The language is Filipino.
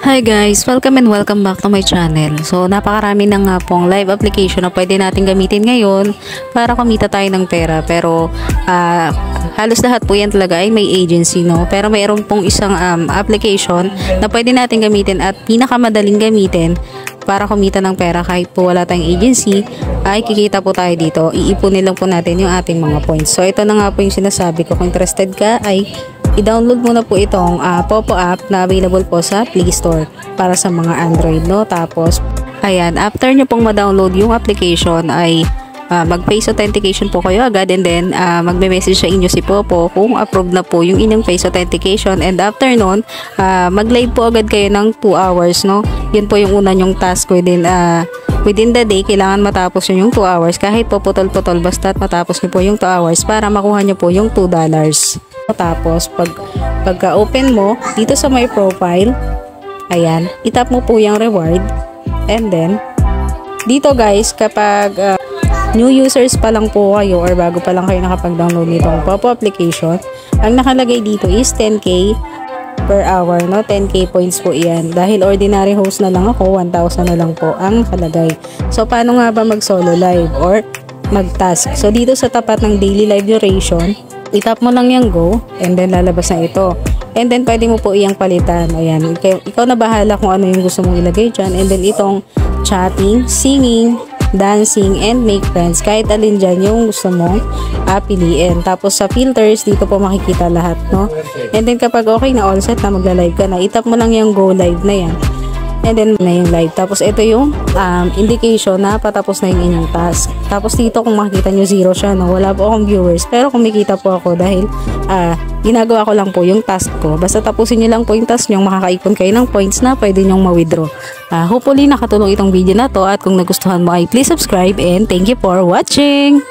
Hi guys! Welcome and welcome back to my channel. So napakarami na nga pong live application na pwede natin gamitin ngayon para kumita tayo ng pera. Pero halos lahat po yan talaga ay may agency, no? Pero mayroon pong isang application na pwede natin gamitin at pinakamadaling gamitin para kumita ng pera kahit po wala tayong agency, ay kikita po tayo dito. Iipunin lang po natin yung ating mga points. So ito na nga po yung sinasabi ko. Kung interested ka ay i-download mo na po itong Popo app na available po sa Play Store para sa mga Android, no? Tapos, ayan, after nyo pong ma-download yung application ay mag-face authentication po kayo agad, and then magme-message sa inyo si Popo kung approved na po yung inyong face authentication, and after nun, mag-live po agad kayo ng 2 hours, no? Yun po yung una nyong task within the day. Kailangan matapos yun yung 2 hours kahit po putol-putol, basta't matapos nyo po yung 2 hours para makuha nyo po yung $2. Tapos pagka open mo dito sa my profile, ayan, itap mo po yung reward, and then dito guys, kapag new users pa lang po kayo or bago pa lang kayo nakapag-download nitong Popo application, ang nakalagay dito is 10k per hour, no? 10k points po yan. Dahil ordinary host na lang ako, 1,000 na lang po ang nakalagay. So paano nga ba mag solo live or mag-task? So dito sa tapat ng daily live duration, itap mo lang yung go, and then lalabas na ito. And then pwede mo po iyang palitan. Ayan, ikaw na bahala kung ano yung gusto mong ilagay dyan. And then itong chatting, singing, dancing, and make friends, kahit alin dyan yung gusto mong piliin. Tapos sa filters, dito po makikita lahat, no? And then kapag okay na, all set na, magla-live ka na, itap mo lang yung go live na yan, and then na yung live. Tapos ito yung indication na patapos na yung inyong task. Tapos dito kung makikita nyo, 0 siya, no? Wala po akong viewers, pero kumikita po ako dahil ginagawa ko lang po yung task ko. Basta tapusin nyo lang po yung task nyo, makakaipon kayo ng points na pwede nyong ma-withdraw. Hopefully nakatulong itong video na to, at kung nagustuhan mo ay please subscribe, and thank you for watching!